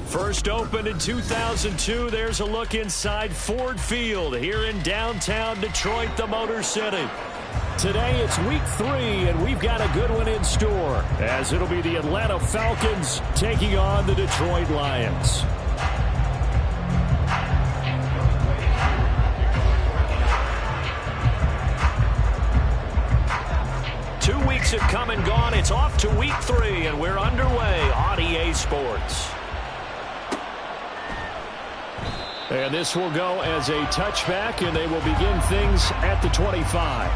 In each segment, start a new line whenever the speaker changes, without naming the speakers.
First opened in 2002, there's a look inside Ford Field here in downtown Detroit, the Motor City. Today it's week 3, and we've got a good one in store, as it'll be the Atlanta Falcons taking on the Detroit Lions. Two weeks have come and gone. It's off to week 3, and we're underway on EA Sports. And this will go as a touchback, and they will begin things at the 25.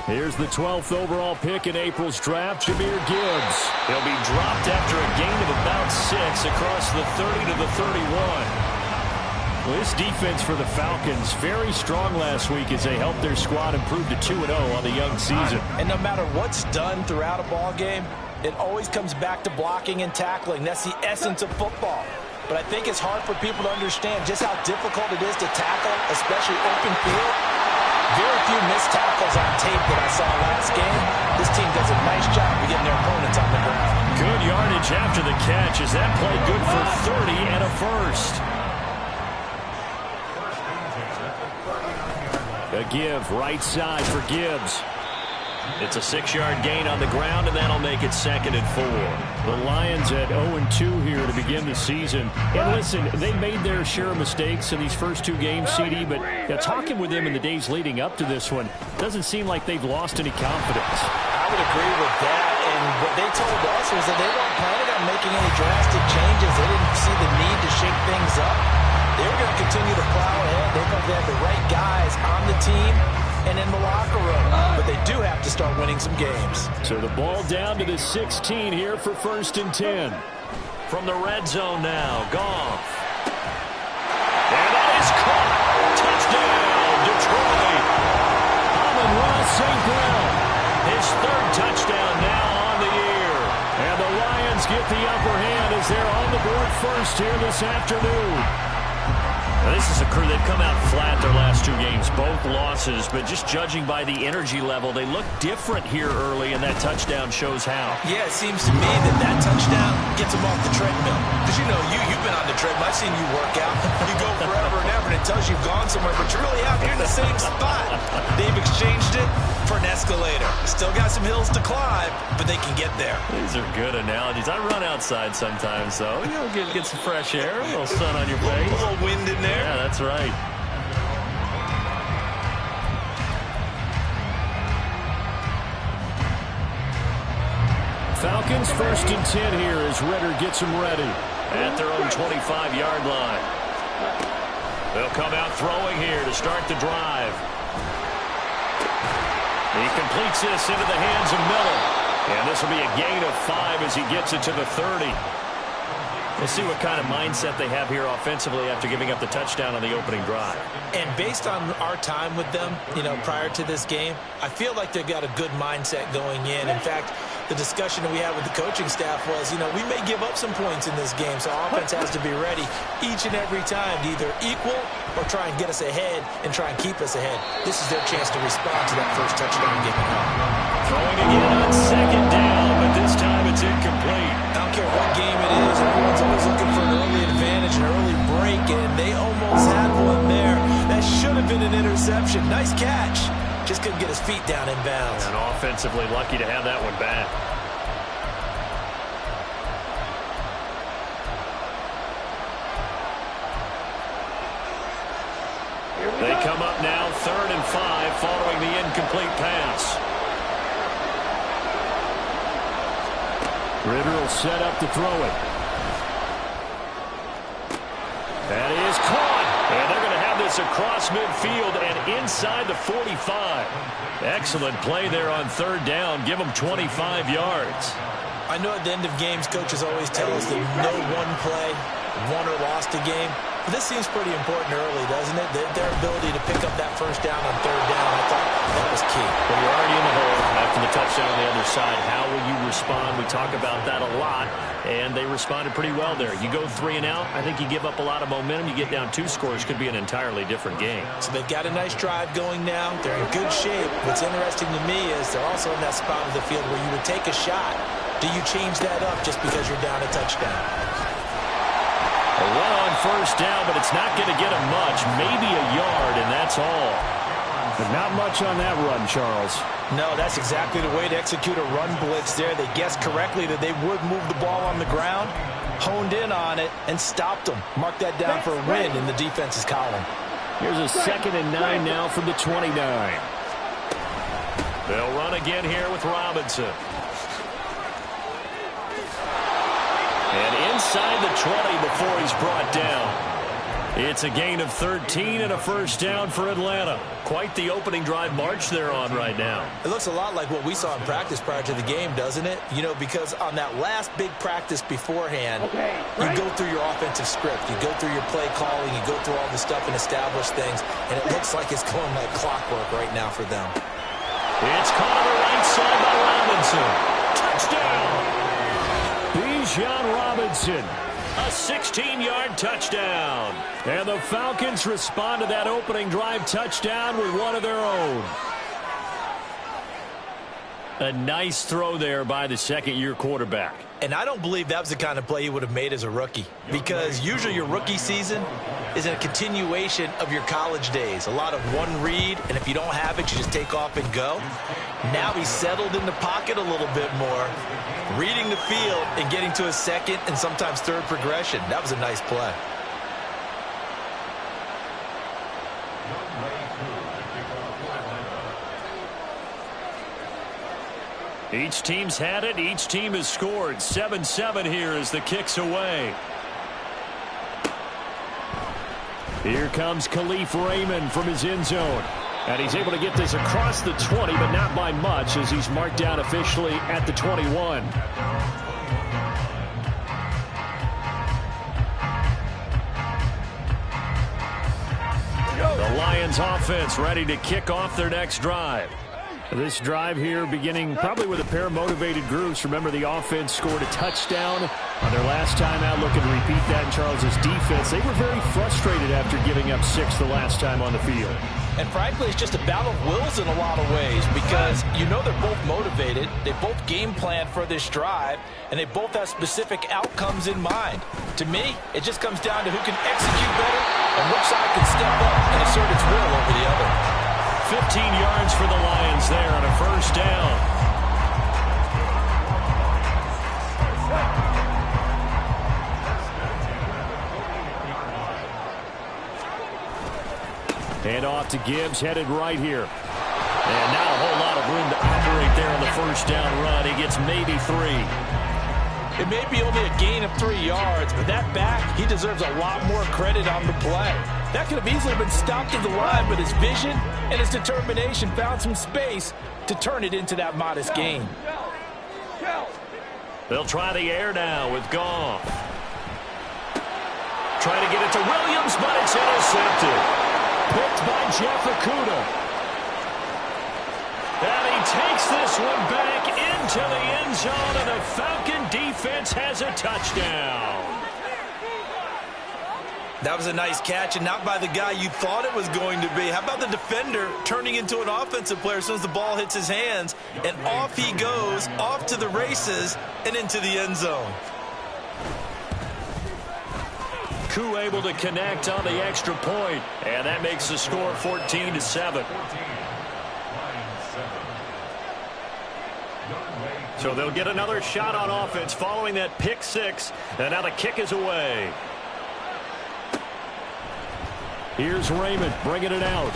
Here's the 12th overall pick in April's draft, Jahmyr Gibbs. He'll be dropped after a gain of about 6 across the 30 to the 31. Well, this defense for the Falcons, very strong last week as they helped their squad improve to 2-0 on the young season.
And no matter what's done throughout a ball game, it always comes back to blocking and tackling. That's the essence of football. But I think it's hard for people to understand just how difficult it is to tackle, especially open field. Very few missed tackles on tape that I saw last game. This team does a nice job of getting their opponents on the ground.
Good yardage after the catch as that play good for 30 and a first. A give right side for Gibbs. It's a 6-yard gain on the ground, and that'll make it 2nd and 4. The Lions at 0-2 here to begin the season. And listen, they made their share of mistakes in these first 2 games, CD, but talking with them in the days leading up to this one, doesn't seem like they've lost any confidence.
I would agree with that, and what they told us was that they weren't planning on making any drastic changes. They didn't see the need to shake things up. They were going to continue to plow ahead. They thought they had the right guys on the team and in the locker room. But they do have to start winning some games.
So the ball down to the 16 here for 1st and 10. From the red zone now, Goff. And that is caught. Touchdown, Detroit. Amon-Ra St. Brown. His 3rd touchdown now on the year. And the Lions get the upper hand as they're on the board first here this afternoon. This is a crew that come out flat their last 2 games, both losses, but just judging by the energy level, they look different here early, and that touchdown shows how.
Yeah, it seems to me that touchdown gets them off the treadmill. Because, you've been on the treadmill. I've seen you work out. You go forever and ever, and it tells you you've gone somewhere, but you really have. You're in the same spot. They've exchanged it for an escalator. Still got some hills to climb, but they can get there.
These are good analogies. I run outside sometimes, so get some fresh air, a little sun on your face.
A little wind in there.
Yeah, that's right. Falcons 1st and 10 here as Ridder gets them ready at their own 25-yard line. They'll come out throwing here to start the drive. He completes this into the hands of Miller. And this will be a gain of 5 as he gets it to the 30. We'll see what kind of mindset they have here offensively after giving up the touchdown on the opening drive.
And based on our time with them, prior to this game, I feel like they've got a good mindset going in. In fact, the discussion that we had with the coaching staff was, we may give up some points in this game, so offense has to be ready each and every time to either equal or try and get us ahead and try and keep us ahead. This is their chance to respond to that first touchdown given up.
Throwing again on 2nd down, but this time it's incomplete.
I don't care what game it is, everyone's always looking for an early advantage, an early break, and they almost had one there. That should have been an interception. Nice catch. Just couldn't get his feet down in bounds.
And offensively lucky to have that one back. They come up now 3rd and 5 following the incomplete pass. Ridder will set up to throw it. That is caught. And they're going to have this across midfield and inside the 45. Excellent play there on 3rd down. Give them 25 yards.
I know at the end of games, coaches always tell us that no one play won or lost a game. This seems pretty important early, doesn't it? Their ability to pick up that first down on third down, I thought that was key.
Well, you're already in the hole after the touchdown on the other side. How will you respond? We talk about that a lot, and they responded pretty well there. You go 3 and out, I think you give up a lot of momentum. You get down 2 scores, could be an entirely different game.
So they've got a nice drive going now. They're in good shape. What's interesting to me is they're also in that spot of the field where you would take a shot. Do you change that up just because you're down a touchdown?
A run on first down, but it's not going to get him much. Maybe a yard, and that's all.
But not much on that run, Charles.
No, that's exactly the way to execute a run blitz there. They guessed correctly that they would move the ball on the ground, honed in on it, and stopped them. Mark that down for a win in the defense's column.
Here's a 2nd and 9 now from the 29. They'll run again here with Robinson. And inside the 20 before he's brought down. It's a gain of 13 and a first down for Atlanta. Quite the opening drive march they're on right now.
It looks a lot like what we saw in practice prior to the game, doesn't it? You know, because on that last big practice beforehand, you go through your offensive script. You go through your play calling. You go through all the stuff and establish things. And it looks like it's going like clockwork right now for them.
It's caught on the right side by Robinson. Touchdown! Bijan Robinson. A 16-yard touchdown. And the Falcons respond to that opening drive touchdown with one of their own. A nice throw there by the second-year quarterback.
And I don't believe that was the kind of play he would have made as a rookie, because usually your rookie season is a continuation of your college days. A lot of one read, and if you don't have it, you just take off and go. Now he's settled in the pocket a little bit more, reading the field and getting to a second and sometimes third progression. That was a nice play.
Each team's had it. Each team has scored. 7-7 here as the kick's away. Here comes Khalif Raymond from his end zone. And he's able to get this across the 20, but not by much, as he's marked down officially at the 21. The Lions offense ready to kick off their next drive. This drive here beginning probably with a pair of motivated groups. Remember, the offense scored a touchdown on their last time out, looking to repeat that in Charles's defense. They were very frustrated after giving up 6 the last time on the field.
And frankly, it's just a battle of wills in a lot of ways, because you know they're both motivated, they both game plan for this drive, and they both have specific outcomes in mind. To me, it just comes down to who can execute better and which side can step up and assert its will over the other. 15 yards for the Lions there on a first down.
And off to Gibbs, headed right here. And not a whole lot of room to operate there on the first down run. He gets maybe 3.
It may be only a gain of 3 yards, but that back, he deserves a lot more credit on the play. That could have easily been stopped at the line, but his vision and his determination found some space to turn it into that modest gain.
They'll try the air now with Goff. Try to get it to Williams, but it's intercepted. Picked by Jeff Okudah. And he takes this one back into the end zone, and the Falcon defense has a touchdown.
That was a nice catch, and not by the guy you thought it was going to be. How about the defender turning into an offensive player as soon as the ball hits his hands, and off he goes, off to the races, and into the end zone.
Koo able to connect on the extra point, and that makes the score 14-7. So they'll get another shot on offense following that pick 6, and now the kick is away. Here's Raymond bringing it out.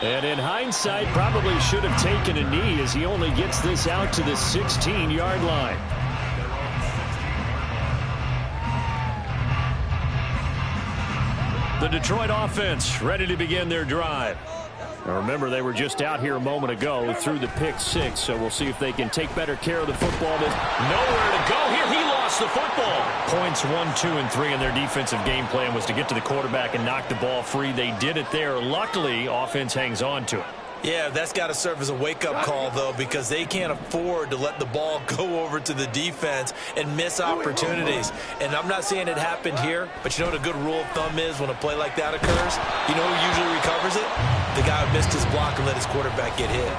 And in hindsight, probably should have taken a knee as he only gets this out to the 16-yard line. The Detroit offense ready to begin their drive.
Now remember, they were just out here a moment ago through the pick six, so we'll see if they can take better care of the football.
Nowhere to go here. He lost the football. Points 1, 2, and 3 in their defensive game plan was to get to the quarterback and knock the ball free. They did it there. Luckily, offense hangs on to it.
Yeah, that's got to serve as a wake-up call, though, because they can't afford to let the ball go over to the defense and miss opportunities. And I'm not saying it happened here, but you know what a good rule of thumb is when a play like that occurs? You know who usually recovers it? The guy who missed his block and let his quarterback get hit.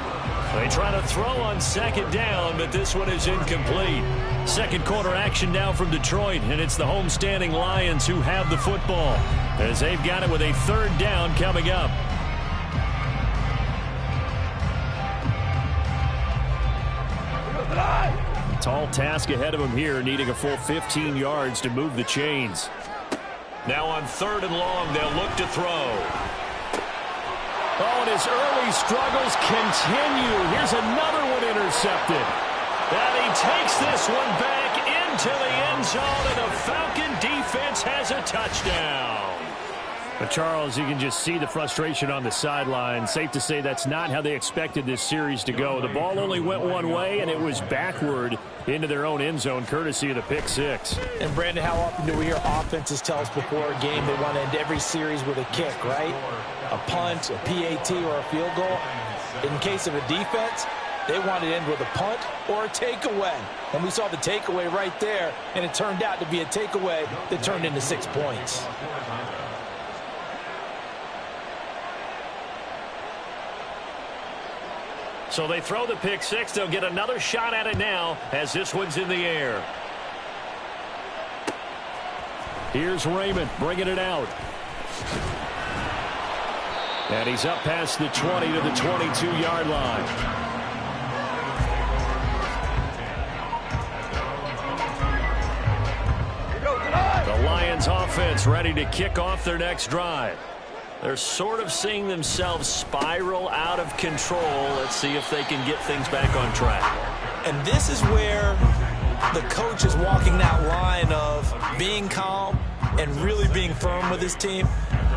They try to throw on second down, but this one is incomplete. Second quarter action now from Detroit, and it's the homestanding Lions who have the football as they've got it with a third down coming up.
Tall task ahead of him here, needing a full 15 yards to move the chains.
Now on third and long, they'll look to throw.
Oh, and his early struggles continue. Here's another one intercepted.
And he takes this one back into the end zone, and the Falcon defense has a touchdown.
But Charles, you can just see the frustration on the sideline. Safe to say that's not how they expected this series to go. The ball only went one way, and it was backward into their own end zone, courtesy of the pick six.
And, Brandon, how often do we hear offenses tell us before a game they want to end every series with a kick, right? A punt, a PAT, or a field goal. In case of a defense, they want to end with a punt or a takeaway. And we saw the takeaway right there, and it turned out to be a takeaway that turned into 6 points.
So they throw the pick six. They'll get another shot at it now as this one's in the air.
Here's Raymond bringing it out. And he's up past the 20 to the 22-yard line. The Lions offense ready to kick off their next drive.
They're sort of seeing themselves spiral out of control. Let's see if they can get things back on track.
And this is where the coach is walking that line of being calm and really being firm with his team.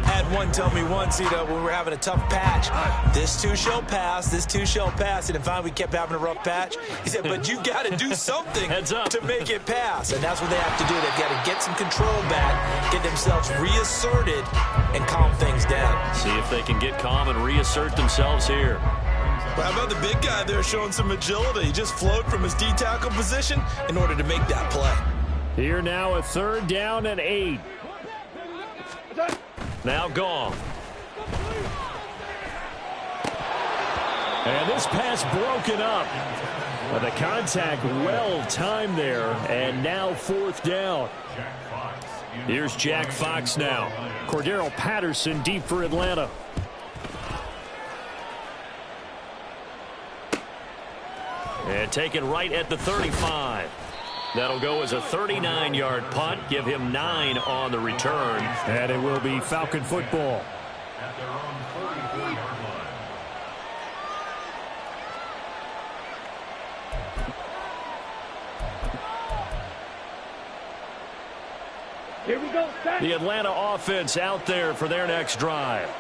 Had one tell me once, when we were having a tough patch, this too shall pass, this too shall pass. And finally we kept having a rough patch. He said, but you got to do something to make it pass. And that's what they have to do. They've got to get some control back, get themselves reasserted, and calm things down.
See if they can get calm and reassert themselves here.
Well, how about the big guy there showing some agility? He just flowed from his D-tackle position in order to make that play.
Here now a third down and 8.
Now gone.
And this pass broken up. The contact well timed there, and now fourth down. Here's Jack Fox now. Cordero Patterson deep for Atlanta.
And taken right at the 35. That'll go as a 39-yard punt. Give him 9 on the return.
And it will be Falcon football.
Here we go.
The Atlanta offense out there for their next drive.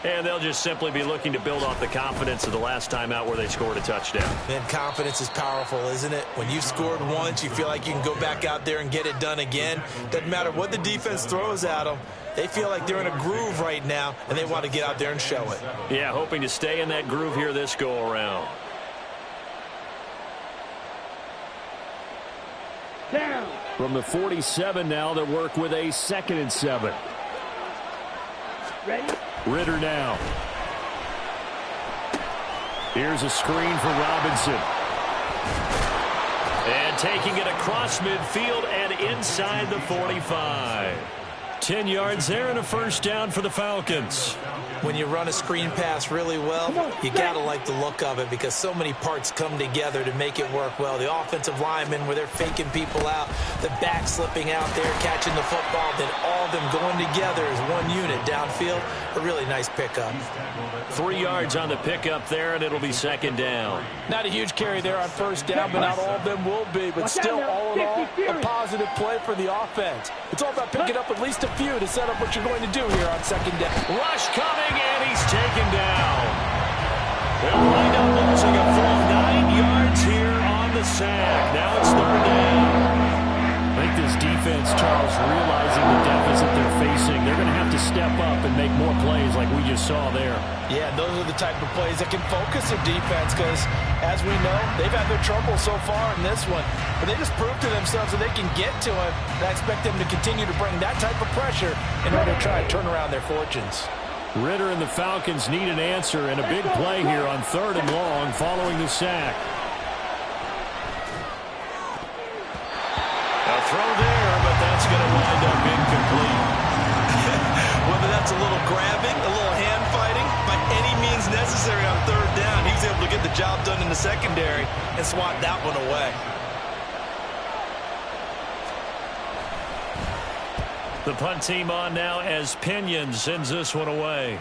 And they'll just simply be looking to build off the confidence of the last time out where they scored a touchdown.
Man, confidence is powerful, isn't it? When you've scored once, you feel like you can go back out there and get it done again. Doesn't matter what the defense throws at them. They feel like they're in a groove right now, and they want to get out there and show it.
Yeah, hoping to stay in that groove here this go-around.
Down.
From the 47 now, they work with a 2nd and 7.
Ready?
Ritter now. Here's a screen for Robinson.
And taking it across midfield and inside the 45. 10 yards there and a first down for the Falcons.
When you run a screen pass really well, you got to like the look of it because so many parts come together to make it work well. The offensive linemen where they're faking people out, the back slipping out there, catching the football, then all of them going together as one unit downfield. A really nice pickup.
3 yards on the pickup there, and it'll be second down.
Not a huge carry there on first down, but not all of them will be. But still, all in all, a positive play for the offense. It's all about picking up at least a few to set up what you're going to do here on second down.
Rush coming, and he's taken down. They'll wind up losing a full 9 yards here on the sack. Now it's third down.
I think this defense, Charles, realizing the deficit they're facing, they're going to have to step up and make more plays like we just saw there.
Yeah, those are the type of plays that can focus their defense because, as we know, they've had their trouble so far in this one. But they just proved to themselves that they can get to it. And I expect them to continue to bring that type of pressure in order to try and turn around their fortunes.
Ritter and the Falcons need an answer and a big play here on 3rd and long following the sack.
A throw there, but that's going to wind up incomplete.
Whether that's a little grabbing, a little hand fighting, by any means necessary on 3rd down, he was able to get the job done in the secondary and swat that one away.
The punt team on now as Pinion sends this one away.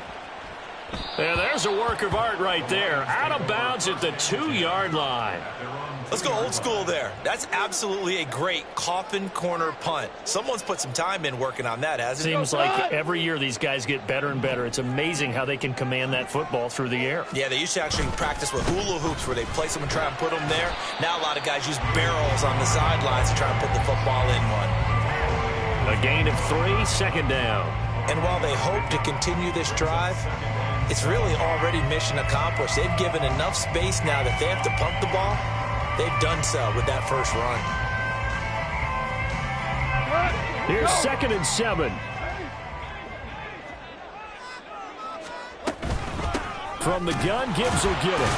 And there's a work of art right there. Out of bounds at the 2-yard line.
Let's go old school there. That's absolutely a great coffin corner punt. Someone's put some time in working on that, hasn't it?
Seems like every year these guys get better and better. It's amazing how they can command that football through the air.
Yeah, they used to actually practice with hula hoops where they place them and try and put them there. Now a lot of guys use barrels on the sidelines to try and put the football in one.
A gain of 3, second down.
And while they hope to continue this drive, it's really already mission accomplished. They've given enough space now that they have to punt the ball. They've done so with that first run.
Here's 2nd and 7. From the gun, Gibbs will get it.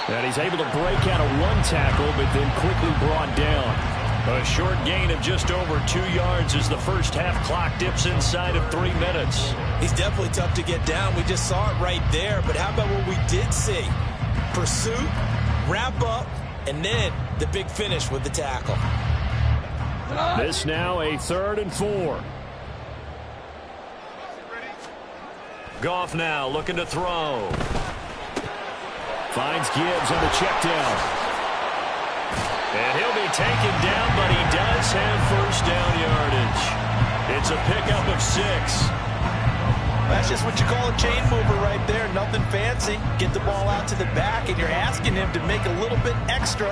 And he's able to break out of 1 tackle, but then quickly brought down.
A short gain of just over 2 yards as the first half clock dips inside of 3 minutes.
He's definitely tough to get down. We just saw it right there. But how about what we did see? Pursuit, wrap up, and then the big finish with the tackle.
This now a 3rd and 4.
Goff now looking to throw.
Finds Gibbs on the check down.
And he'll be taken down, but he does have first down yardage. It's a pickup of 6.
That's just what you call a chain mover right there. Nothing fancy. Get the ball out to the back, and you're asking him to make a little bit extra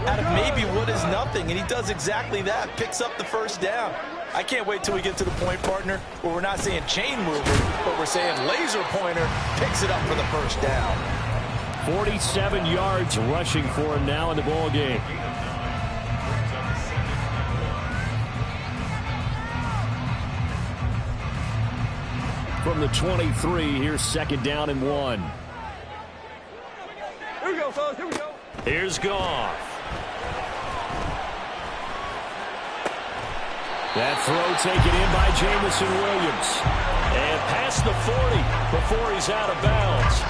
out of maybe what is nothing. And he does exactly that. Picks up the first down. I can't wait till we get to the point, partner, where we're not saying chain mover, but we're saying laser pointer picks it up for the first down.
47 yards rushing for him now in the ball game. From the 23, here's 2nd down and 1.
Here we go, fellas. Here we go.
Here's Goff.
That throw taken in by Jamison Williams.
And past the 40 before he's out of bounds.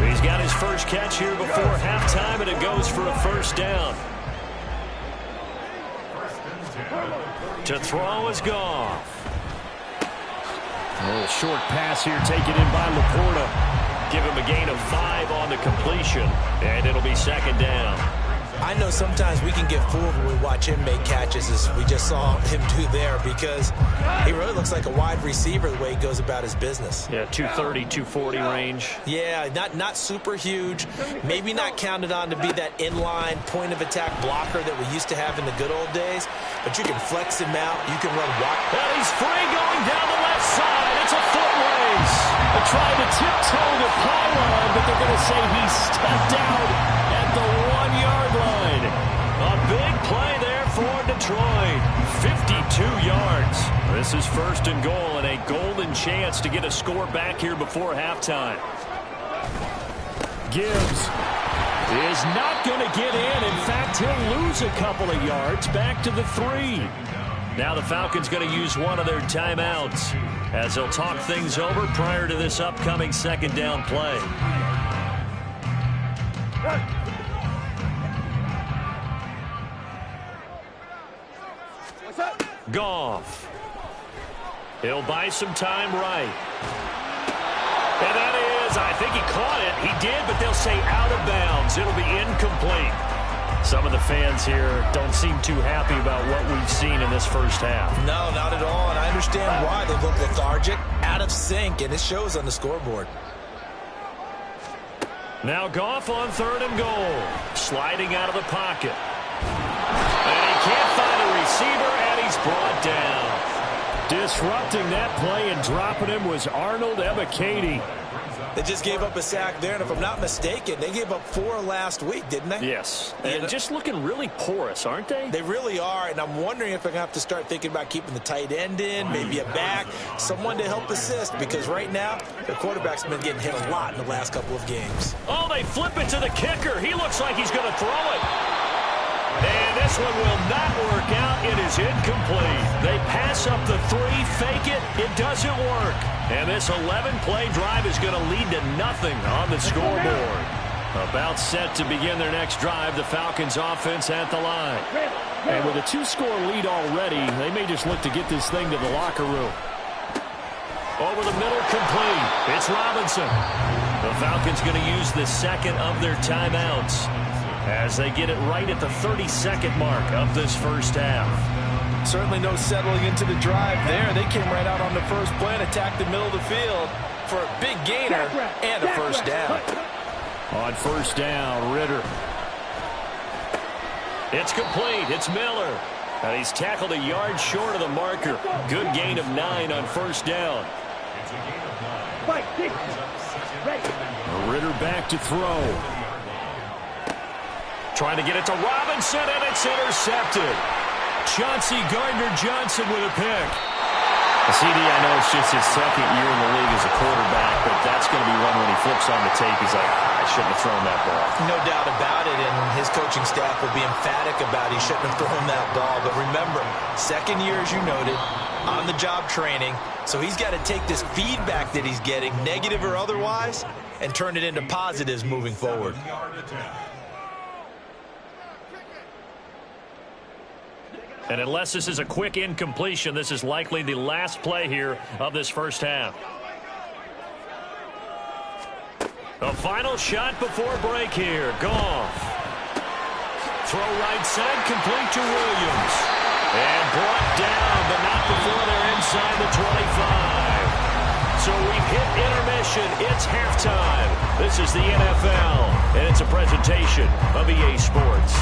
He's got his first catch here before halftime, and it goes for a first down. To throw is Goff.
A little short pass here taken in by Laporta.
Give him a gain of 5 on the completion, and it'll be 2nd down.
I know sometimes we can get fooled when we watch him make catches, as we just saw him do there, because he really looks like a wide receiver the way he goes about his business.
Yeah, 230, 240 range.
Yeah, not super huge. Maybe not counted on to be that inline point-of-attack blocker that we used to have in the good old days, but you can flex him out. You can run wide.
And he's free going down the left side. It's a foot race.
They tried to tiptoe the pylon, but they're going to say he stepped out at the 1-yard line.
A big play there for Detroit. 52 yards.
This is 1st and goal and a golden chance to get a score back here before halftime. Gibbs is not going to get in. In fact, he'll lose a couple of yards back to the 3.
Now the Falcons going to use one of their timeouts as they'll talk things over prior to this upcoming 2nd down play. Goff. He'll buy some time right. And that is, I think he caught it. He did, but they'll say out of bounds. It'll be incomplete.
Some of the fans here don't seem too happy about what we've seen in this first half.
No, not at all, and I understand why. They look lethargic, out of sync, and it shows on the scoreboard.
Now Goff on 3rd and goal. Sliding out of the pocket. And he can't find a receiver, and he's brought down. Disrupting that play and dropping him was Arnold Ebiketie.
They just gave up a sack there, and if I'm not mistaken, they gave up 4 last week, didn't they?
Yes, and just looking really porous, aren't they?
They really are, and I'm wondering if I'm going to have to start thinking about keeping the tight end in, maybe a back, someone to help assist, because right now, the quarterback's been getting hit a lot in the last couple of games.
Oh, they flip it to the kicker. He looks like he's going to throw it. And this one will not work out. It is incomplete. They pass up the 3, fake it. It doesn't work. And this 11-play drive is going to lead to nothing on the scoreboard. About set to begin their next drive, the Falcons offense at the line. And with a 2-score lead already, they may just look to get this thing to the locker room. Over the middle, complete. It's Robinson. The Falcons going to use the second of their timeouts as they get it right at the 32nd mark of this first half.
Certainly no settling into the drive there. They came right out on the first play and attacked the middle of the field for a big gainer and a first down.
On first down, Ritter. It's complete. It's Miller. And he's tackled a yard short of the marker. Good gain of 9 on first down. Ritter back to throw. Trying to get it to Robinson, and it's intercepted. Chauncey Gardner-Johnson with a pick. CD, I know it's just his second year in the league as a quarterback, but that's going to be one when he flips on the tape. He's like, I shouldn't have thrown that ball.
No doubt about it, and his coaching staff will be emphatic about he shouldn't have thrown that ball. But remember, second year, as you noted, on-the-job training, so he's got to take this feedback that he's getting, negative or otherwise, and turn it into positives moving forward.
And unless this is a quick incompletion, this is likely the last play here of this first half. A final shot before break here. Goff. Throw right side, complete to Williams. And brought down, but not before they're inside the 25. So we've hit intermission. It's halftime. This is the NFL, and it's a presentation of EA Sports.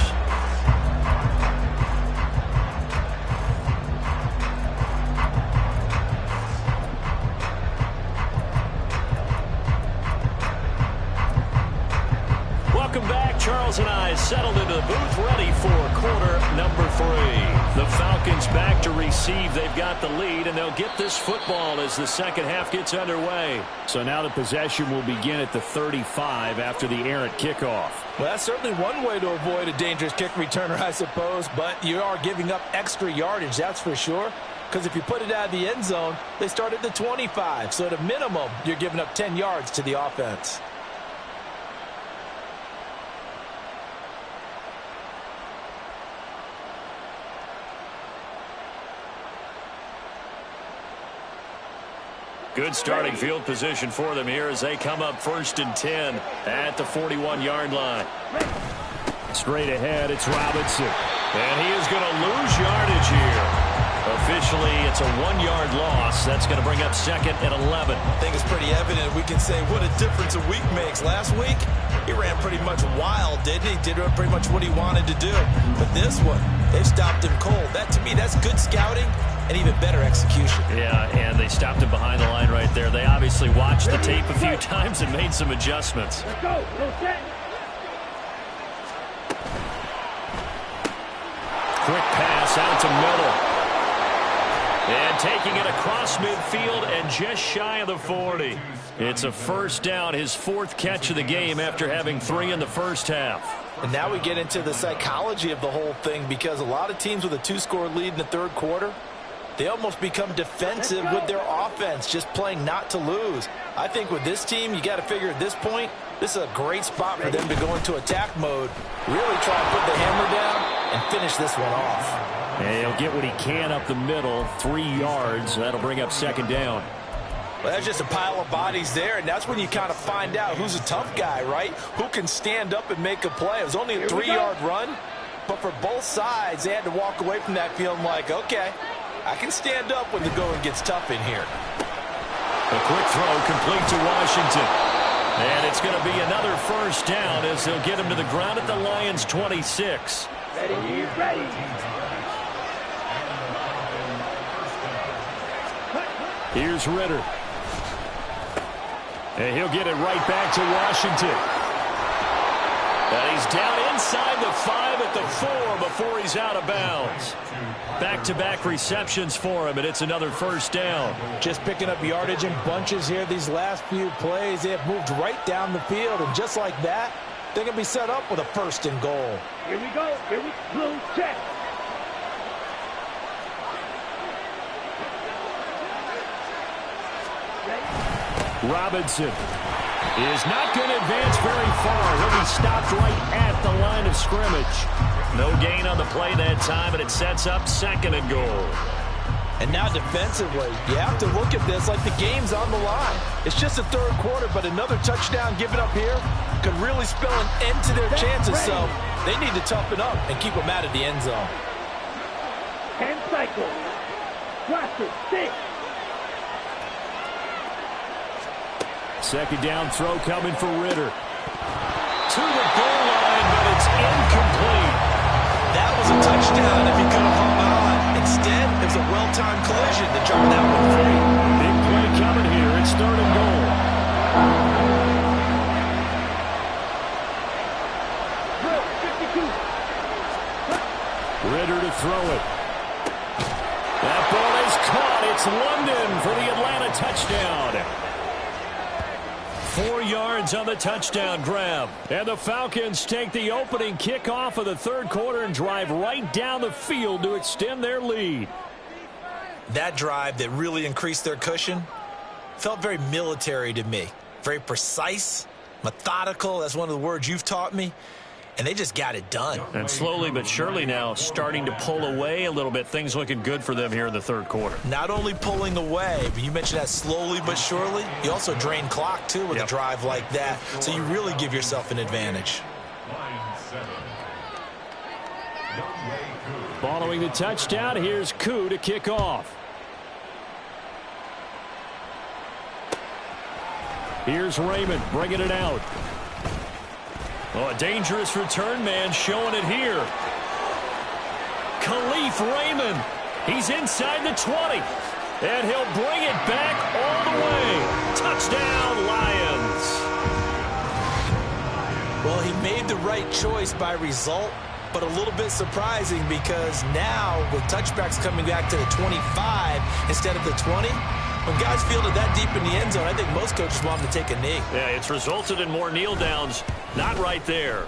Welcome back. Charles and I settled into the booth, ready for quarter number 3. The Falcons back to receive. They've got the lead, and they'll get this football as the second half gets underway. So now the possession will begin at the 35 after the errant kickoff.
Well, that's certainly one way to avoid a dangerous kick returner, I suppose, but you are giving up extra yardage, that's for sure. Because if you put it out of the end zone, they start at the 25. So at a minimum, you're giving up 10 yards to the offense.
Good starting field position for them here as they come up 1st and 10 at the 41-yard line. Straight ahead, it's Robinson. And he is going to lose yardage here. Officially, it's a 1-yard loss. That's going to bring up 2nd and 11.
I think it's pretty evident. We can say what a difference a week makes. Last week, he ran pretty much wild, didn't he? Did pretty much what he wanted to do. But this one, they've stopped him cold. That, to me, that's good scouting and even better execution.
Yeah, and they stopped him behind the line right there. They obviously watched the tape a few times and made some adjustments.
Let's go. Go set.
Quick pass out to Miller. And taking it across midfield and just shy of the 40. It's a first down, his 4th catch of the game after having 3 in the first half.
And now we get into the psychology of the whole thing, because a lot of teams with a 2-score lead in the third quarter, they almost become defensive with their offense, just playing not to lose. I think with this team, you got to figure at this point, this is a great spot for them to go into attack mode, really try to put the hammer down and finish this one off.
And he'll get what he can up the middle, 3 yards. That'll bring up 2nd down.
Well, that's just a pile of bodies there, and that's when you kind of find out who's a tough guy, right? Who can stand up and make a play. It was only a 3-yard run, But for both sides, they had to walk away from that feeling like, okay, I can stand up when the going gets tough in here.
A quick throw complete to Washington. And it's going to be another first down as they'll get him to the ground at the Lions' 26.
Ready, ready.
Here's Ritter. And he'll get it right back to Washington.
And he's down inside the 5 at the 4 before he's out of bounds. Back-to-back receptions for him, and it's another first down.
Just picking up yardage in bunches here these last few plays. They have moved right down the field, and just like that, they're going to be set up with a first and goal.
Here we go. Here we go. Check.
Robinson is not going to advance very far. He'll be stopped right at the line of scrimmage.
No gain on the play that time, and it sets up second and goal.
And now defensively, you have to look at this like the game's on the line. It's just the third quarter, but another touchdown given up here could really spell an end to their chances. So they need to toughen up and keep them out of the end zone.
10 cycles. Cluster 6.
Second down throw coming for Ritter.
To the goal line, but it's incomplete.
That was a touchdown if he could have hung on. Instead, it was a well-timed collision to drop that one free.
Big play coming here. It's third and goal.
Drill 52.
Ritter to throw it. That ball is caught. It's London for the Atlanta touchdown.
4 yards on the touchdown grab.
And the Falcons take the opening kickoff of the third quarter and drive right down the field to extend their lead.
That drive that really increased their cushion felt very military to me. Very precise, methodical. That's one of the words you've taught me. And they just got it done.
And slowly but surely now starting to pull away a little bit. Things looking good for them here in the third quarter.
Not only pulling away, but you mentioned that slowly but surely. You also drain clock, too, with a drive like that. So you really give yourself an advantage.
Following the touchdown, here's Koo to kick off. Here's Raymond bringing it out.
Oh, a dangerous return man showing it here. Khalif Raymond. He's inside the 20. And he'll bring it back all the way. Touchdown, Lions.
Well, he made the right choice by result, but a little bit surprising because now with touchbacks coming back to the 25 instead of the 20, when guys field it that deep in the end zone, I think most coaches want them to take a knee.
Yeah, it's resulted in more kneel downs. Not right there.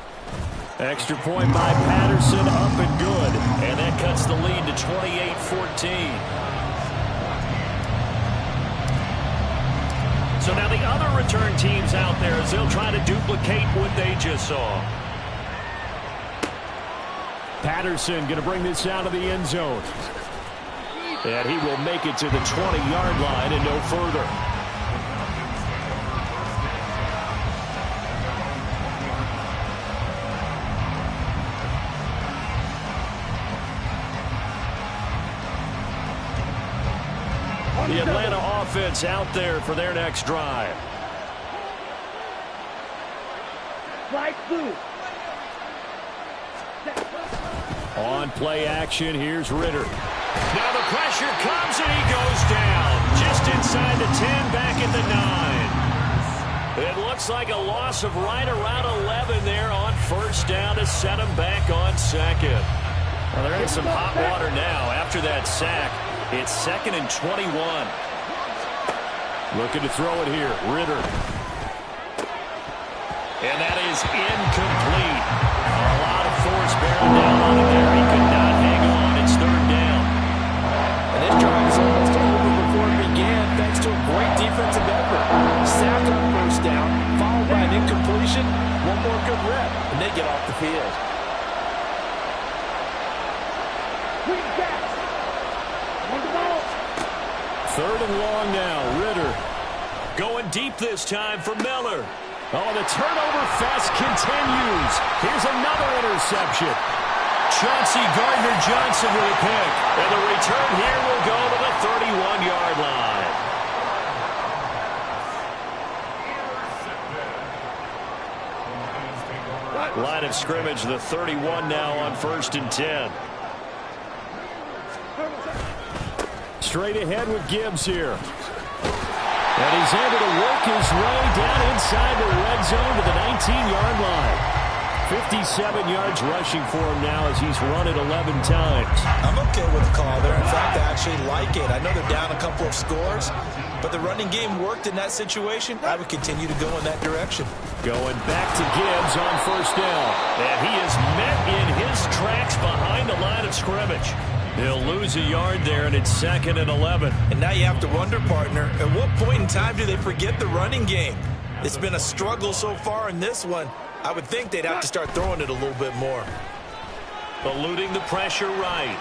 Extra point by Patterson, up and good.
And that cuts the lead to 28-14. So now the other return teams out there as they'll try to duplicate what they just saw.
Patterson going to bring this out of the end zone. And he will make it to the 20-yard line and no further. The Atlanta offense out there for their next drive.
Fly blue.
On play action, here's Ritter.
Now the pressure comes and he goes down. Just inside the 10, back at the 9. It looks like a loss of right around 11 there on first down to set him back on second. Well, they're in some hot water now after that sack. It's 2nd and 21.
Looking to throw it here, Ritter.
And that is incomplete. A lot of force bearing down on him there. He could not hang on. It's third down.
And this drive is almost over before it began thanks to a great defensive effort. Sack on first down, followed by an incompletion. One more good rep, and they get off the field.
Quick back. On the ball.
Third and long now, Ritter.
Going deep this time for Miller.
Oh, the turnover fest continues. Here's another interception.
Chauncey Gardner-Johnson with a pick. And the return here will go to the 31-yard line. Line of scrimmage, the 31 now on 1st and 10.
Straight ahead with Gibbs here. And he's able to work his way down inside the red zone to the 19-yard line. 57 yards rushing for him now as he's run it 11 times.
I'm okay with the call there. In fact, I actually like it. I know they're down a couple of scores, but the running game worked in that situation. I would continue to go in that direction.
Going back to Gibbs on 1st down.
And he is met in his tracks behind the line of scrimmage. He'll lose a yard there, and it's 2nd and 11.
And now you have to wonder, partner, at what point in time do they forget the running game? It's been a struggle so far in this one. I would think they'd have to start throwing it a little bit more.
Eluding the pressure right.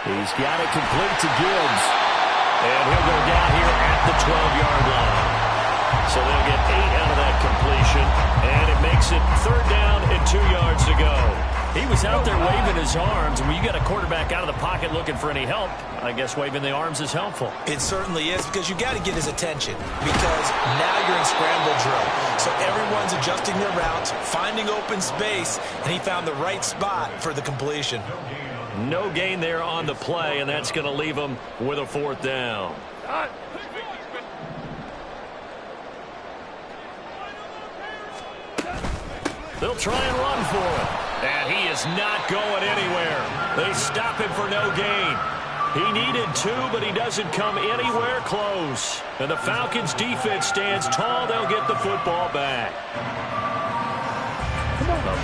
He's got it complete to Gibbs.
And he'll go down here at the 12-yard line. So they'll get 8 out of that completion. And it makes it 3rd down and 2 yards to go.
He was out there waving his arms. And when you got a quarterback out of the pocket looking for any help, I guess waving the arms is helpful.
It certainly is, because you got to get his attention, because now you're in scramble drill. So everyone's adjusting their routes, finding open space, and he found the right spot for the completion.
No gain there on the play, and that's going to leave him with a 4th down. They'll try and run for it. And he is not going anywhere. They stop him for no gain. He needed 2, but he doesn't come anywhere close. And the Falcons' defense stands tall. They'll get the football back.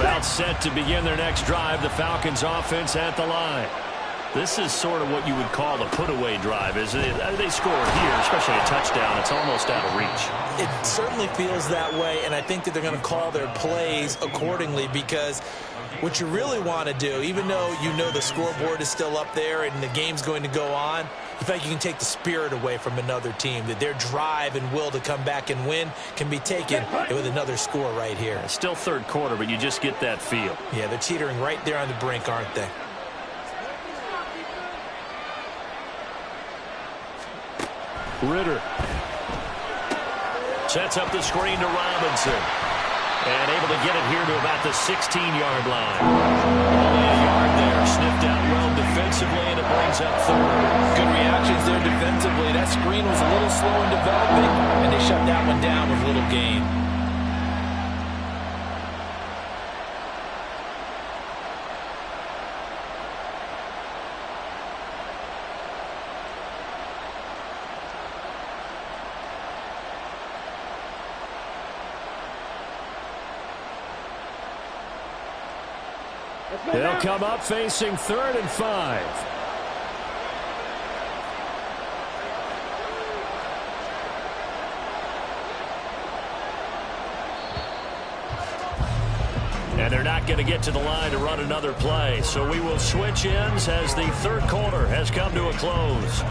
About set to begin their next drive. The Falcons' offense at the line. This is sort of what you would call the put-away drive, isn't it? They score here, especially a touchdown. It's almost out of reach.
It certainly feels that way, and I think that they're going to call their plays accordingly, because what you really want to do, even though you know the scoreboard is still up there and the game's going to go on, in fact, you can take the spirit away from another team, that their drive and will to come back and win can be taken with another score right here.
It's still 3rd quarter, but you just get that feel.
Yeah, they're teetering right there on the brink, aren't they?
Ritter
sets up the screen to Robinson. And able to get it here to about the 16-yard line. Only a yard there. Sniffed out well defensively, and it brings up 3rd.
Good reactions there defensively. That screen was a little slow in developing, and they shut that one down with little gain.
They'll come up facing 3rd and 5.
And they're not going to get to the line to run another play. So we will switch ends as the 3rd quarter has come to a close.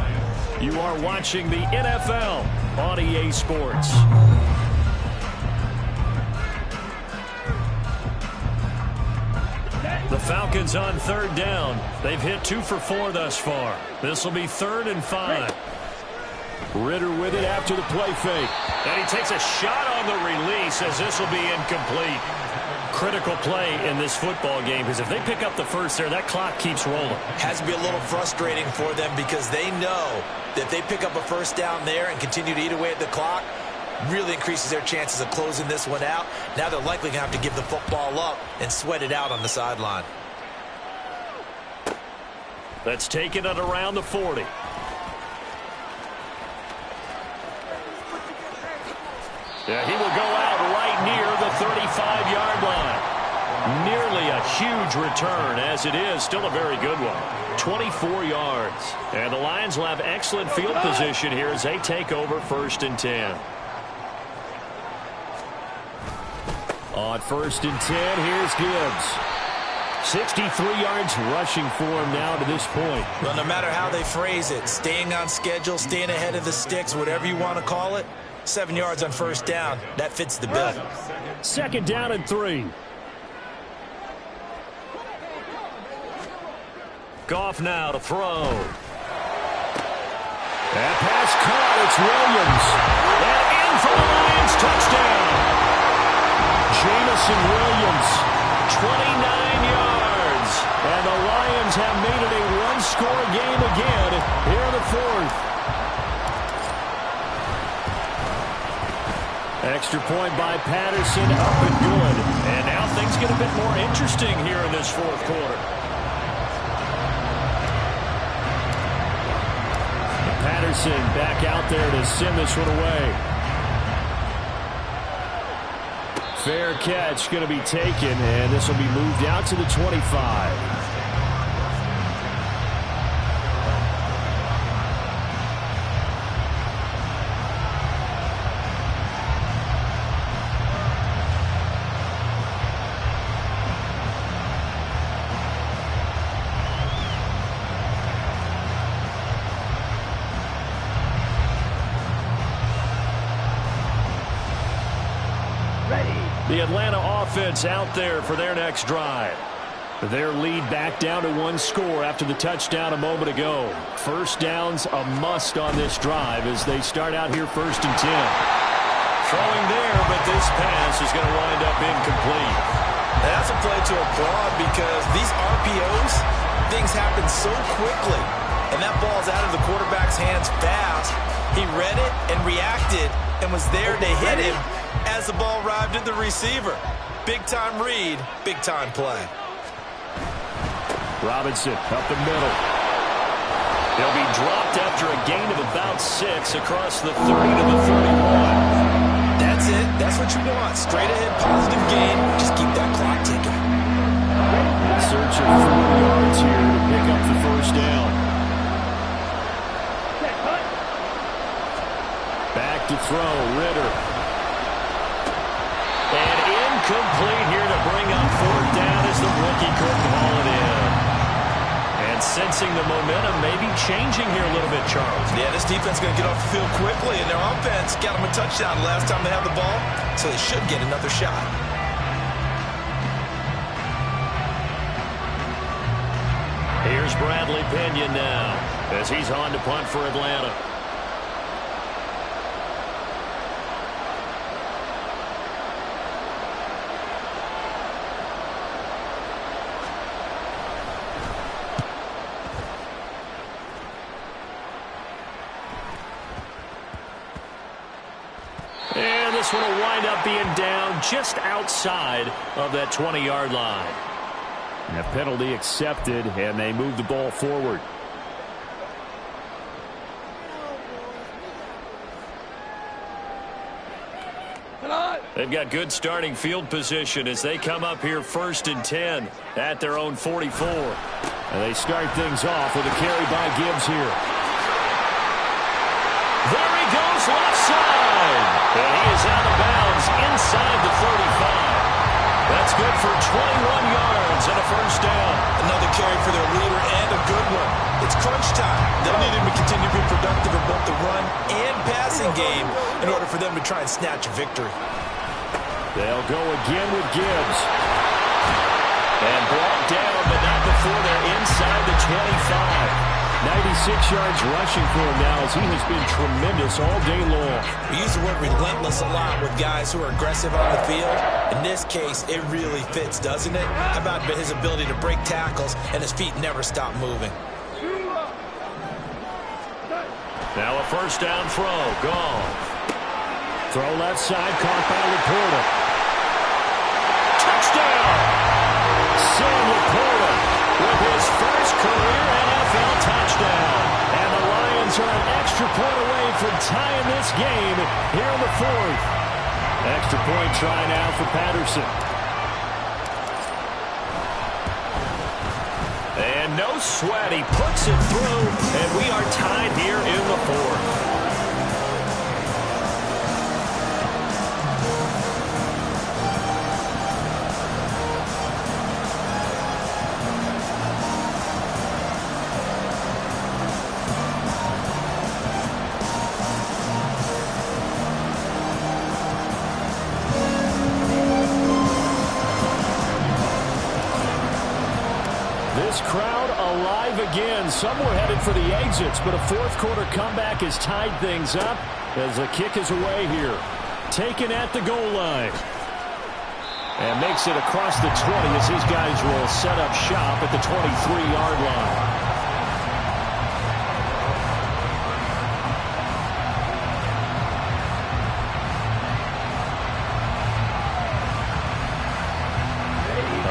You are watching the NFL on EA Sports. The Falcons on 3rd down. They've hit 2 for 4 thus far. This will be 3rd and 5.
Ritter with it after the play fake.
And he takes a shot on the release as this will be incomplete.
Critical play in this football game, because if they pick up the first there, that clock keeps rolling.
Has to be a little frustrating for them, because they know that if they pick up a 1st down there and continue to eat away at the clock, really increases their chances of closing this one out. Now they're likely going to have to give the football up and sweat it out on the sideline.
That's taken at around the 40. Yeah, he will go out right near the 35-yard line. Nearly a huge return, as it is still a very good one. 24 yards. And the Lions will have excellent field position here as they take over 1st and 10.
On 1st and 10, here's Gibbs. 63 yards rushing for him now to this point.
Well, no matter how they phrase it, staying on schedule, staying ahead of the sticks, whatever you want to call it, 7 yards on 1st down, that fits the bill.
2nd down and 3.
Goff now to throw. That pass caught. It's Williams. And in for the Lions. Touchdown. Jameson Williams, 29 yards. And the Lions have made it a one-score game again here in the fourth. Extra point by Patterson, up and good. And now things get a bit more interesting here in this fourth quarter. Patterson back out there to send this one away. Fair catch going to be taken, and this will be moved out to the 25. The Atlanta offense out there for their next drive. Their lead back down to one score after the touchdown a moment ago. First down's a must on this drive as they start out here 1st and 10. Throwing there, but this pass is going to wind up incomplete.
That's a play to applaud because these RPOs, things happen so quickly. And that ball's out of the quarterback's hands fast. He read it and reacted and was there to hit him as the ball arrived at the receiver. Big-time read, big-time play.
Robinson up the middle.
He'll be dropped after a gain of about 6 across the 30 to the 31.
That's it. That's what you want. Straight ahead, positive gain. Just keep that clock ticking.
Searching 4 yards here to pick up the first down. Back to throw, Ritter.
And incomplete here to bring up 4th down as the rookie couldn't haul it in. And sensing the momentum maybe changing here a little bit, Charles.
Yeah, this defense is going to get off the field quickly, and their offense got them a touchdown last time they had the ball, so they should get another shot.
Here's Bradley Pinion now as he's on to punt for Atlanta. And this one will wind up being down just outside of that 20-yard line.
And a penalty accepted, and they move the ball forward.
They've got good starting field position as they come up here 1st and 10 at their own 44.
And they start things off with a carry by Gibbs here.
There he goes, left side. And he is out of bounds inside the 35. That's good for 21 yards and a first down.
Another carry for their leader and a good one. It's crunch time. They'll need him to continue to be productive in both the run and passing game in order for them to try and snatch a victory.
They'll go again with Gibbs.
And brought down, but not before they're inside the 25.
96 yards rushing for him now as he has been tremendous all day long.
We use the word relentless a lot with guys who are aggressive on the field. In this case, it really fits, doesn't it? How about his ability to break tackles and his feet never stop moving?
Now a first down throw. Gone.
Throw left side, caught by Laporta.
Touchdown! Sam Laporta with his first career NFL touchdown. And the Lions are an extra point away from tying this game here in the fourth.
Extra point try now for Patterson.
And no sweat, he puts it through, and we are tied here in the fourth.
This crowd alive again. Some were headed for the exits, but a fourth-quarter comeback has tied things up as the kick is away here. Taken at the goal line. And makes it across the 20 as his guys will set up shop at the 23-yard line.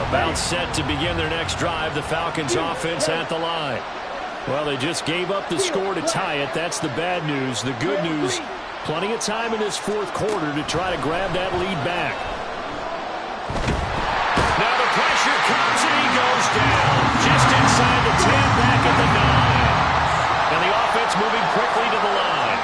About set to begin their next drive. The Falcons offense at the line. Well, they just gave up the score to tie it. That's the bad news. The good news, plenty of time in this fourth quarter to try to grab that lead back.
Now the pressure comes and he goes down. Just inside the 10, back at the 9. And the offense moving quickly to the line.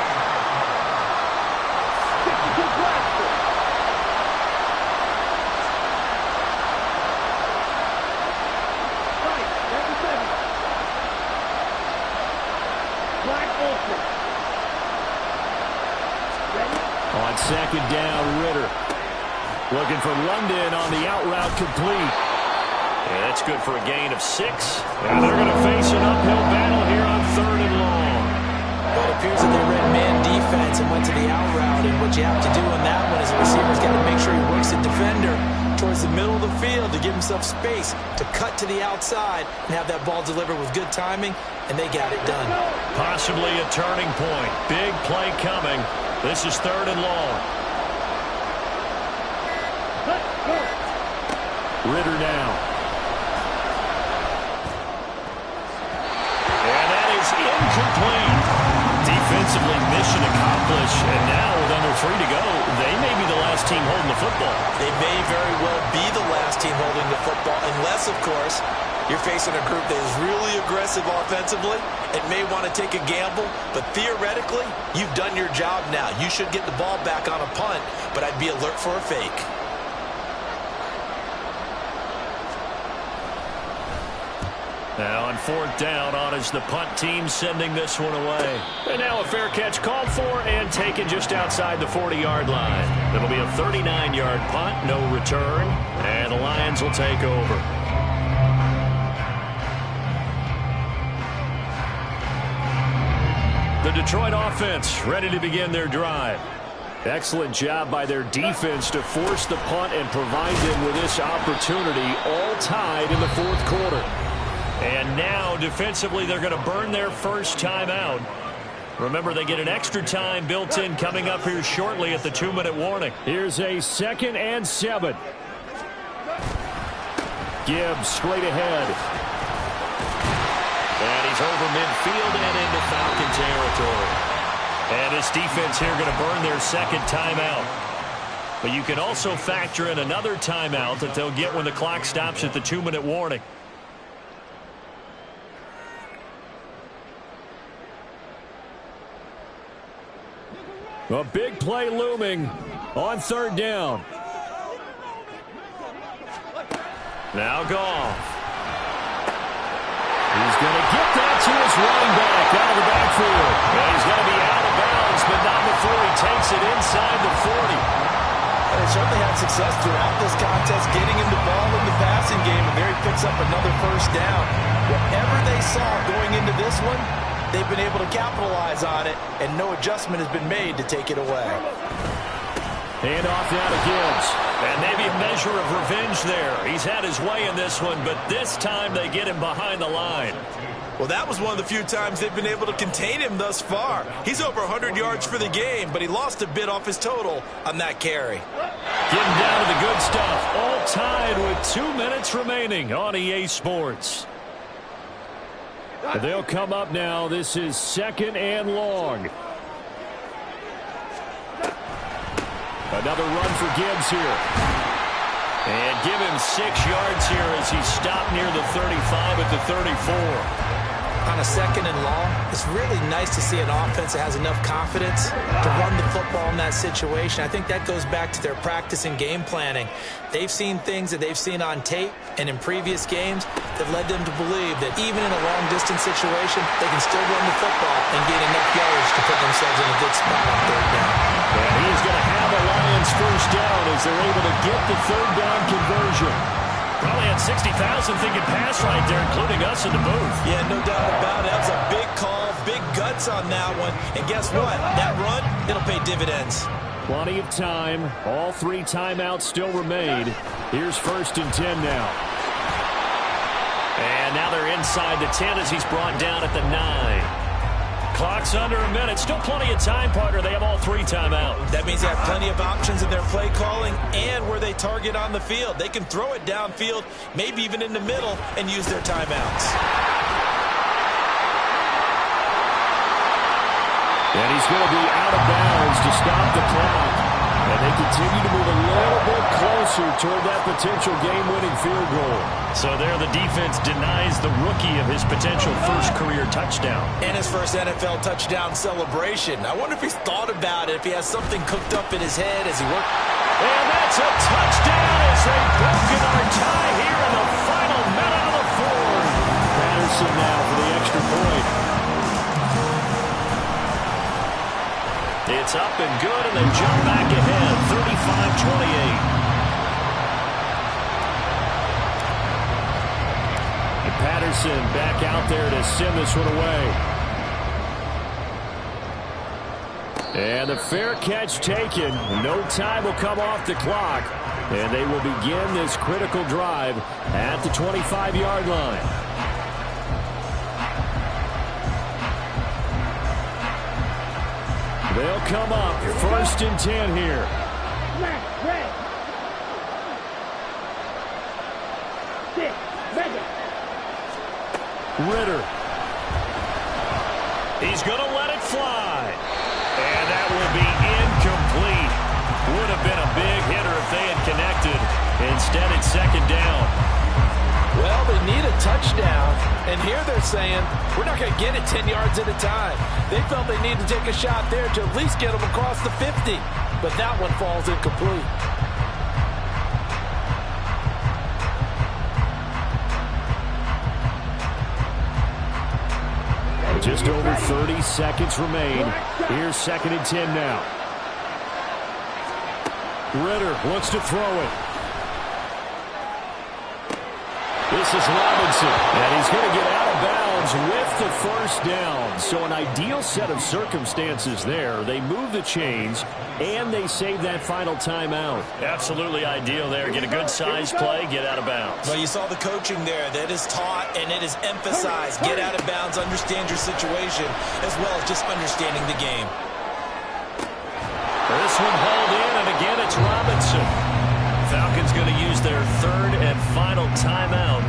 On second down, Ritter. Looking for London on the out route complete.
Yeah, that's good for a gain of 6. And they're going to face an uphill battle here on 3rd and long.
Well, it appears that they read man defense and went to the out route. And what you have to do in that one is the receiver's got to make sure he works the defender towards the middle of the field to give himself space to cut to the outside and have that ball delivered with good timing, and they got it done.
Possibly a turning point. Big play coming. This is 3rd and long.
Ritter now.
And that is incomplete. Defensively, mission accomplished. And now with under 3 to go, they may be the last team holding the football.
They may very well be the last team holding the football, unless, of course, you're facing a group that is really aggressive offensively and may want to take a gamble. But theoretically, you've done your job now. You should get the ball back on a punt, but I'd be alert for a fake.
Now on 4th down, on is the punt team sending this one away. And now a fair catch called for and taken just outside the 40-yard line. It'll be a 39-yard punt, no return, and the Lions will take over. The Detroit offense ready to begin their drive.
Excellent job by their defense to force the punt and provide them with this opportunity, all tied in the fourth quarter.
And now, defensively, they're going to burn their first timeout. Remember, they get an extra time built in coming up here shortly at the 2-minute warning.
Here's a 2nd and 7. Gibbs straight ahead.
And he's over midfield and into Falcon territory. And this defense here going to burn their second timeout. But you can also factor in another timeout that they'll get when the clock stops at the 2-minute warning.
A big play looming on 3rd down.
Now Goff.
He's going to get that to his running back out of the backfield.
And he's going to be out of bounds, but not before he takes it inside the 40.
And they certainly had success throughout this contest, getting him the ball in the passing game, and there he picks up another first down. Whatever they saw going into this one, they've been able to capitalize on it, and no adjustment has been made to take it away.
Hand off now to Gibbs.
And maybe a measure of revenge there. He's had his way in this one, but this time they get him behind the line.
Well, that was one of the few times they've been able to contain him thus far. He's over 100 yards for the game, but he lost a bit off his total on that carry.
Getting down to the good stuff. All tied with 2 minutes remaining on EA Sports.
They'll come up now. This is 2nd and long. Another run for Gibbs here.
And give him 6 yards here as he's stopped near the 35 at the 34.
On a 2nd and long, it's really nice to see an offense that has enough confidence to run the football in that situation. I think that goes back to their practice and game planning. They've seen things that they've seen on tape and in previous games that led them to believe that even in a long-distance situation, they can still run the football and gain enough yardage to put themselves in a good spot on 3rd down.
And he's going to have a Lions first down as they're able to get the 3rd down conversion. Probably had 60,000 thinking pass right there, including us in the booth.
Yeah, no doubt about it. That was a big call, big guts on that one. And guess what? That run, it'll pay dividends.
Plenty of time. All 3 timeouts still remain. Here's 1st and 10 now. And now they're inside the 10 as he's brought down at the 9. Clock's under a minute. Still plenty of time, partner. They have all 3 timeouts.
That means they have plenty of options in their play calling and where they target on the field. They can throw it downfield, maybe even in the middle, and use their timeouts.
And he's going to be out of bounds to stop the clock. And they continue to move a little bit closer toward that potential game-winning field goal. So there the defense denies the rookie of his potential first career touchdown.
And his first NFL touchdown celebration. I wonder if he's thought about it, if he has something cooked up in his head as he worked.
And that's a touchdown as they've broken our tie here in the final minute of the 4th. Patterson now for the extra point. It's up and good, and they jump back ahead, 35-28. And Patterson back out there to send this one away. And the fair catch taken. No time will come off the clock, and they will begin this critical drive at the 25-yard line. They'll come up 1st and 10 here. Ritter. He's going to let it fly. And that will be incomplete. Would have been a big hitter if they had connected. Instead, it's 2nd down.
Well, they need a touchdown, and here they're saying, we're not going to get it 10 yards at a time. They felt they need to take a shot there to at least get them across the 50, but that one falls incomplete.
Just over 30 seconds remain. Here's 2nd and 10 now. Ritter wants to throw it. This is Robinson, and he's going to get out of bounds with the 1st down. So an ideal set of circumstances there. They move the chains, and they save that final timeout. Absolutely ideal there. Get a good size play, get out of bounds.
Well, you saw the coaching there. That is taught, and it is emphasized. Get out of bounds, understand your situation, as well as just understanding the game.
This one hauled in, and again it's Robinson. Falcons going to use their 3rd and final timeout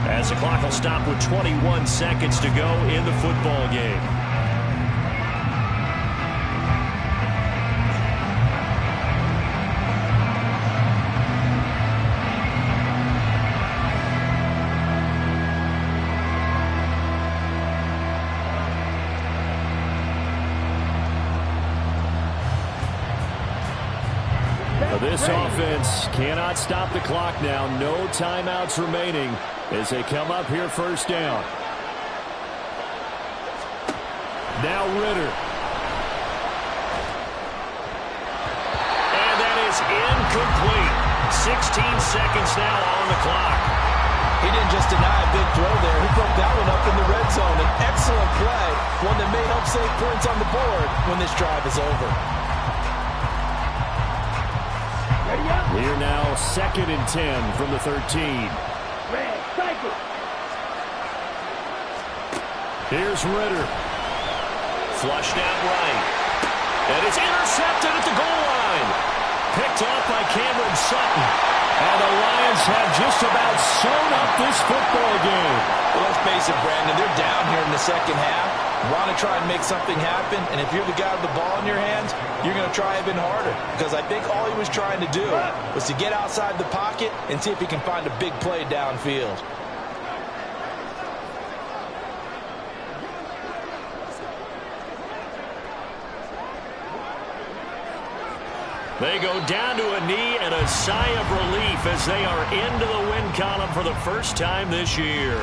as the clock will stop with 21 seconds to go in the football game. This offense cannot stop the clock now. No timeouts remaining as they come up here 1st down. Now Ritter. And that is incomplete. 16 seconds now on the clock.
He didn't just deny a big throw there. He broke that one up in the red zone. An excellent play, one that may help save points on the board when this drive is over.
We're now 2nd and 10 from the 13. Here's Ritter. Flushed out right. And it's intercepted at the goal line. Picked off by Cameron Sutton. And the Lions have just about sewn up this football game.
Well, let's face it, Brandon. They're down here in the 2nd half. Want to try and make something happen, and if you're the guy with the ball in your hands, you're going to try even harder, because I think all he was trying to do was to get outside the pocket and see if he can find a big play downfield.
They go down to a knee and a sigh of relief as they are into the win column for the first time this year.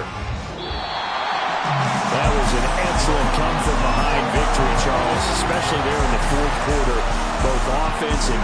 That was an excellent come-from-behind victory, Charles, especially there in the 4th quarter, both offense and